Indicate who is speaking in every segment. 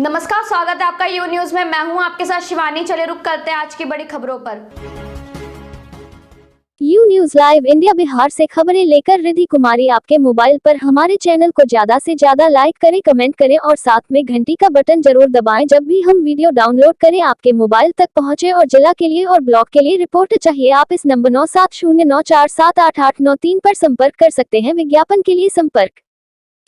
Speaker 1: नमस्कार, स्वागत है आपका यू न्यूज में। मैं हूं आपके साथ शिवानी। चले रुक करते हैं आज की बड़ी खबरों पर।
Speaker 2: You news live India Bihar से खबरें लेकर रिद्धि कुमारी आपके मोबाइल पर। हमारे चैनल को ज्यादा से ज्यादा लाइक करें, कमेंट करें और साथ में घंटी का बटन जरूर दबाएं। जब भी हम वीडियो डाउनलोड करें आपके मोबाइल तक पहुंचे। और जिला के लिए और ब्लॉक के लिए रिपोर्ट चाहिए आप इस नंबर 9709478893 पर संपर्क कर सकते हैं। विज्ञापन के लिए संपर्क।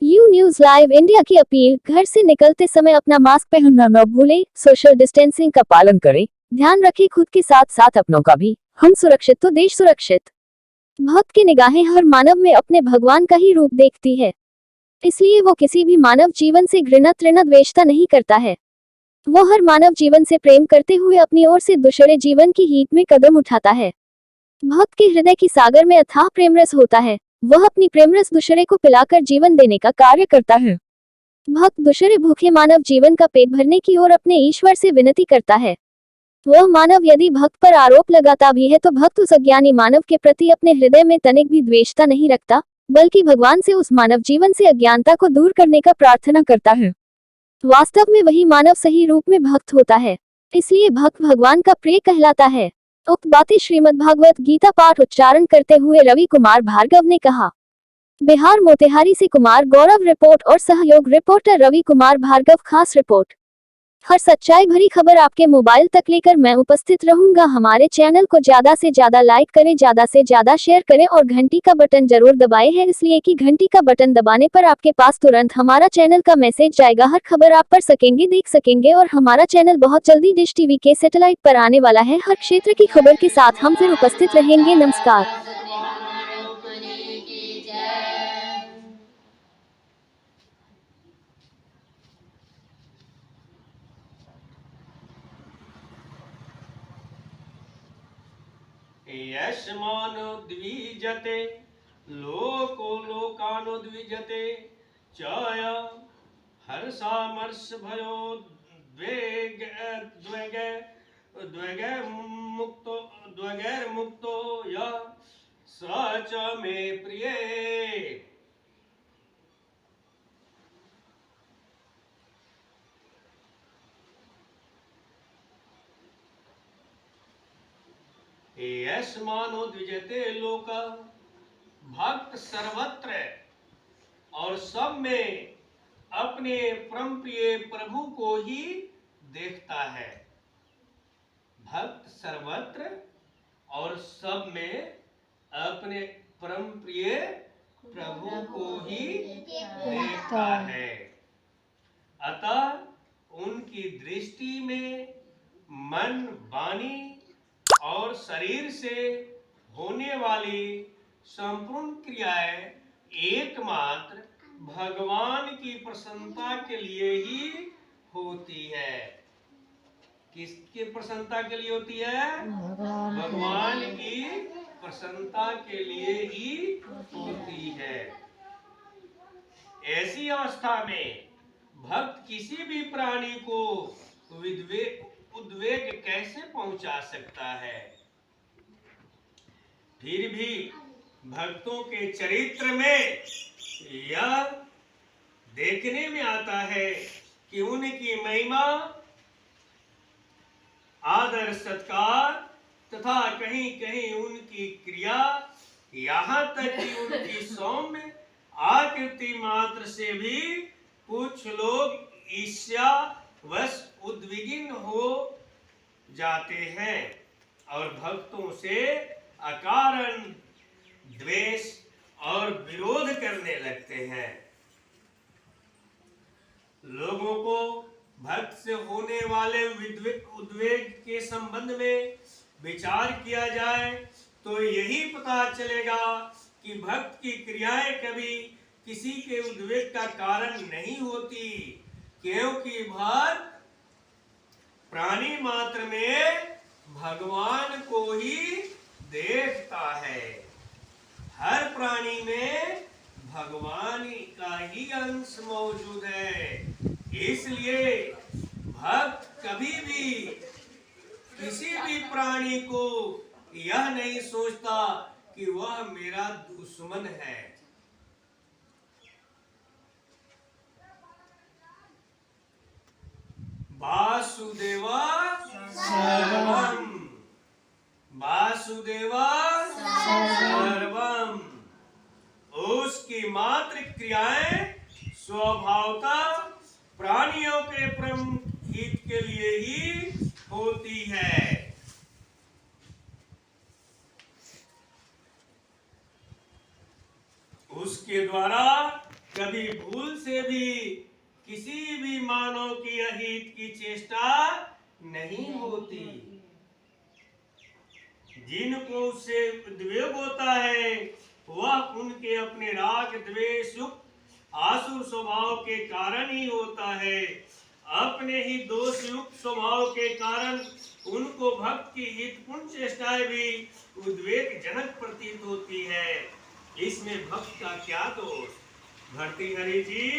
Speaker 2: यू न्यूज लाइव इंडिया की अपील, घर से निकलते समय अपना मास्क पहनना न भूलें, सोशल डिस्टेंसिंग का पालन करें, ध्यान रखें खुद के साथ साथ अपनों का भी। हम सुरक्षित तो देश सुरक्षित। भक्त की निगाहें हर मानव में अपने भगवान का ही रूप देखती है, इसलिए वो किसी भी मानव जीवन से घृणा तृणा द्वेषता नहीं करता है। वो हर मानव जीवन से प्रेम करते हुए अपनी ओर से दूसरे जीवन की हित में कदम उठाता है। भक्त के हृदय की सागर में अथाह प्रेमरस होता है। वह अपनी प्रेमरस दूसरे को पिलाकर जीवन देने का कार्य करता है। भक्त दूसरे भूखे मानव जीवन का पेट भरने की ओर अपने ईश्वर से विनती करता है। वह मानव यदि भक्त पर आरोप लगाता भी है तो भक्त उस अज्ञानी मानव के प्रति अपने हृदय में तनिक भी द्वेषता नहीं रखता, बल्कि भगवान से उस मानव जीवन से अज्ञानता को दूर करने का प्रार्थना करता है। वास्तव में वही मानव सही रूप में भक्त होता है, इसलिए भक्त भगवान का प्रिय कहलाता है। उक्त बातें श्रीमद्भागवत गीता पाठ उच्चारण करते हुए रवि कुमार भार्गव ने कहा। बिहार मोतिहारी से कुमार गौरव रिपोर्ट और सहयोग रिपोर्टर रवि कुमार भार्गव। खास रिपोर्ट। हर सच्चाई भरी खबर आपके मोबाइल तक लेकर मैं उपस्थित रहूंगा। हमारे चैनल को ज्यादा से ज्यादा लाइक करें, ज्यादा से ज्यादा शेयर करें और घंटी का बटन जरूर दबाएं है, इसलिए कि घंटी का बटन दबाने पर आपके पास तुरंत हमारा चैनल का मैसेज जाएगा। हर खबर आप पढ़ सकेंगे, देख सकेंगे और हमारा चैनल बहुत जल्दी डिश टीवी के सैटेलाइट पर आने वाला है। हर क्षेत्र की खबर के साथ हम फिर उपस्थित रहेंगे। नमस्कार।
Speaker 3: यस्मानुद्विजते लोको लोकानुद्विजते चय हर्षामर्षभयो द्वेगैर्मुक्तो यः स च मे प्रिये। यस्मानो द्विजते लोक, भक्त सर्वत्र और सब में अपने परम प्रिय प्रभु को ही देखता है। भक्त सर्वत्र और सब में अपने परम प्रिय प्रभु को ही देखता है। अतः उनकी दृष्टि में मन, वाणी और शरीर से होने वाली संपूर्ण क्रियाएं एकमात्र भगवान की प्रसन्नता के लिए ही होती है। किसकी प्रसन्नता के लिए होती है? भगवान की प्रसन्नता के लिए ही होती है। ऐसी अवस्था में भक्त किसी भी प्राणी को उद्वेग कैसे पहुंचा सकता है? फिर भी भक्तों के चरित्र में यह देखने में आता है कि उनकी महिमा, आदर सत्कार तथा कहीं कहीं उनकी क्रिया, यहाँ तक कि उनकी सौम्य आकृति मात्र से भी कुछ लोग ईर्ष्यावश उद्विग्न हो जाते हैं और भक्तों से अकारण द्वेष और विरोध करने लगते हैं। लोगों को भक्त से होने वाले उद्वेग के संबंध में विचार किया जाए तो यही पता चलेगा कि भक्त की क्रियाएं कभी किसी के उद्वेग का कारण नहीं होती, क्योंकि भक्त प्राणी मात्र में भगवान को ही देखता है। हर प्राणी में भगवान का ही अंश मौजूद है। इसलिए भक्त कभी भी किसी भी प्राणी को यह नहीं सोचता कि वह मेरा दुश्मन है। वासुदेव सर्वम, वासुदेव सर्वम। उसकी मात्र क्रियाएं स्वभावतः प्राणियों के परम हित के लिए ही होती है। उसके द्वारा कभी भूल से भी किसी भी मानव की अहित की चेष्टा नहीं होती। जिनको उससे उद्वेग होता है वह उनके अपने राग द्वेष युक्त आसुर स्वभाव के कारण ही होता है। अपने ही दोष युक्त स्वभाव के कारण उनको भक्त की हितपूर्ण चेष्टाएं भी उद्वेग जनक प्रतीत होती है। इसमें भक्त का क्या दोष? भर्तृहरि जी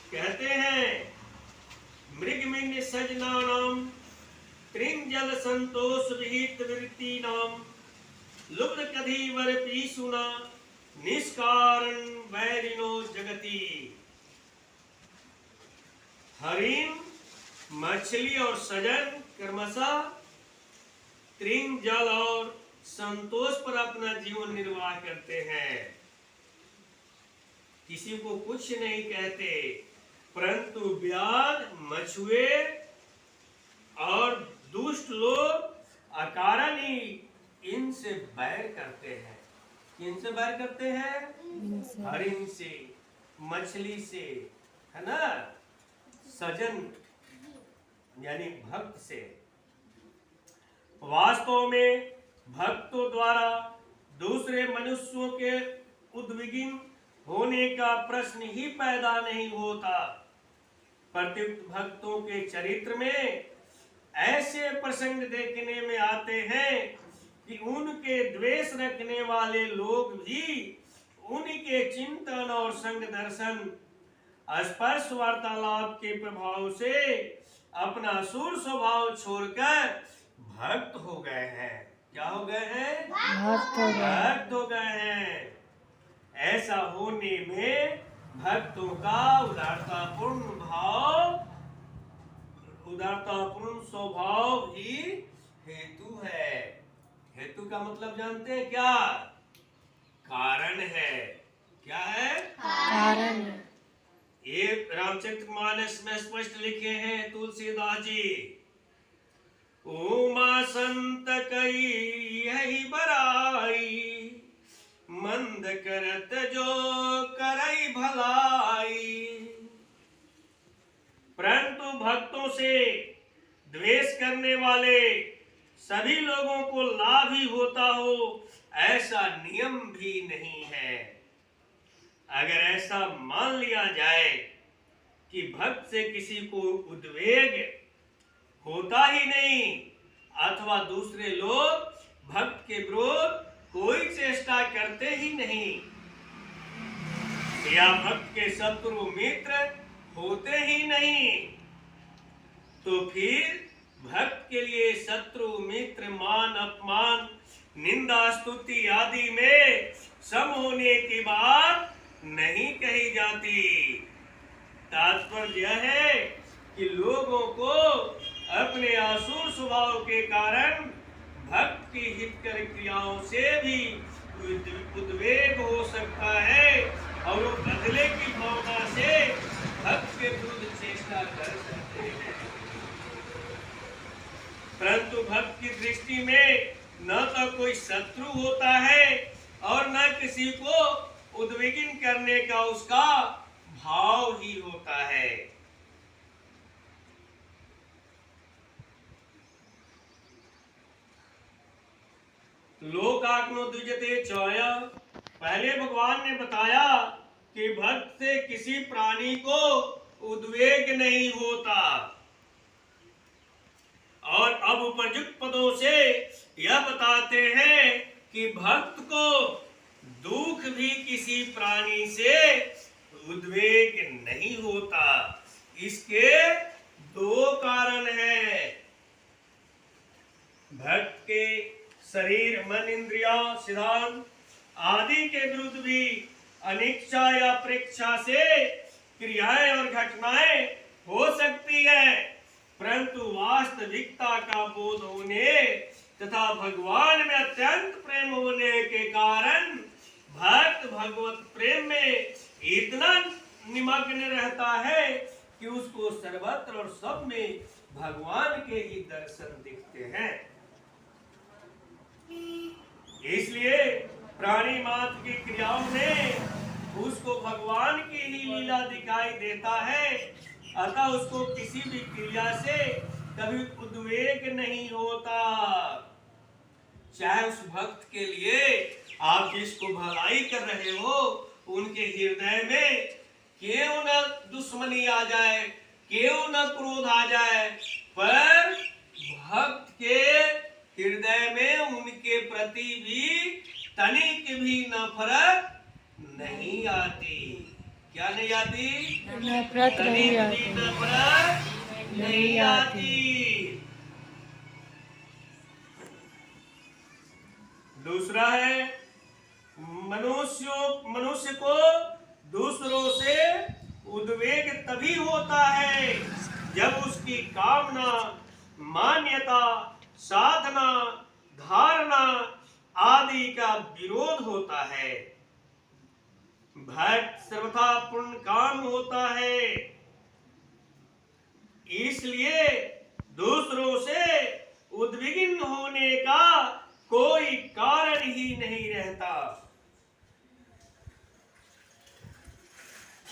Speaker 3: कहते हैं, मृगमिन्य सजनानाम त्रिंजल संतोष विहित वृत्ति नाम लुब्ध कधीवर पीसुना निष्कारण वैरिनो जगति। हरिण, मछली और सजन क्रमशः त्रिंग जल और संतोष पर अपना जीवन निर्वाह करते हैं। किसी को कुछ नहीं कहते, परंतु व्याध, मछुए और दुष्ट लोग अकारण ही इनसे बैर करते हैं। किनसे बैर करते हैं? हरिण से, मछली से, है ना, सजन यानी भक्त से। वास्तव में भक्तों द्वारा दूसरे मनुष्यों के उद्विग्न होने का प्रश्न ही पैदा नहीं होता। प्रत्युक्त भक्तों के चरित्र में ऐसे प्रसंग देखने में आते हैं कि उनके द्वेष रखने वाले लोग भी उनके चिंतन और संग दर्शन स्पर्श वार्तालाप के प्रभाव से अपना असुर स्वभाव छोड़कर भक्त हो गए हैं। क्या हो गए हैं? भक्त हो गए हैं। ऐसा होने में भक्तों का उदारतापूर्ण भाव, उदारतापूर्ण स्वभाव ही हेतु है। हेतु का मतलब जानते हैं क्या? कारण है। क्या है? कारण। ये रामचरितमानस में स्पष्ट लिखे हैं तुलसीदास जी। उमा संत कई यही बराई, मंद करत जो करई भलाई। परंतु भक्तों से द्वेष करने वाले सभी लोगों को लाभ ही होता हो ऐसा नियम भी नहीं है। अगर ऐसा मान लिया जाए कि भक्त से किसी को उद्वेग होता ही नहीं अथवा दूसरे लोग भक्त के विरोध कोई चेष्टा करते ही नहीं या भक्त के शत्रु मित्र होते ही नहीं, तो फिर भक्त के लिए शत्रु मित्र मान अपमान निंदा स्तुति आदि में सम होने की बात नहीं कही जाती। तात्पर्य यह है कि लोगों को अपने आसुर स्वभाव के कारण भक्त की हितकर क्रियाओं से भी उद्वेग हो सकता है और वो बदले की भावना से भक्त के विरुद्ध चेष्टा कर सकते हैं। परंतु भक्त की दृष्टि में न तो कोई शत्रु होता है और न किसी को उद्विग्न करने का उसका भाव ही होता है। लोकाग्नो द्विजते चौया। पहले भगवान ने बताया कि भक्त से किसी प्राणी को उद्वेग नहीं होता और अब उपयुक्त पदों से यह बताते हैं कि भक्त को दुख भी किसी प्राणी से उद्वेग नहीं होता। इसके दो कारण हैं। भक्त के शरीर, मन, इंद्रिया, सिद्धांत आदि के विरुद्ध भी अनिच्छा या प्रेक्षा से क्रियाएं और घटनाएं हो सकती है, परंतु वास्तविकता का बोध होने तथा भगवान में अत्यंत प्रेम होने के कारण भक्त भगवत प्रेम में इतना निमग्न रहता है कि उसको सर्वत्र और सब में भगवान के ही दर्शन दिखते हैं। इसलिए प्राणी मात्र की क्रियाओं में उसको भगवान की ही लीला दिखाई देता है, अतः उसको किसी भी क्रिया से कभी उद्वेग नहीं होता। चाहे उस भक्त के लिए आप जिसको भलाई कर रहे हो उनके हृदय में क्यों न दुश्मनी आ जाए, क्यों न क्रोध आ जाए, पर भक्त के हृदय में उनके प्रति भी तनिक भी नफरत नहीं आती। क्या नहीं आती?
Speaker 4: नफरत नहीं आती।
Speaker 3: नफरत नहीं आती। दूसरा है मनुष्य को दूसरों से उद्वेग तभी होता है जब उसकी कामना, मान्यता, साधना, धारणा आदि का विरोध होता है। भक्त सर्वथा पूर्ण काम होता है, इसलिए दूसरों से उद्विग्न होने का कोई कारण ही नहीं रहता।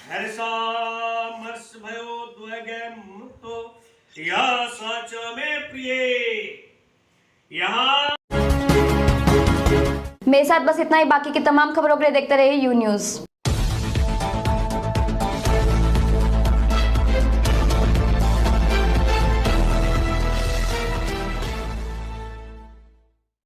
Speaker 3: हर्षामर्ष भयो द्वैगै मुक्तो या सच में प्रिय। यहाँ
Speaker 1: मेरे साथ बस इतना ही। बाकी की तमाम खबरों के लिए देखते रहिए यू न्यूज।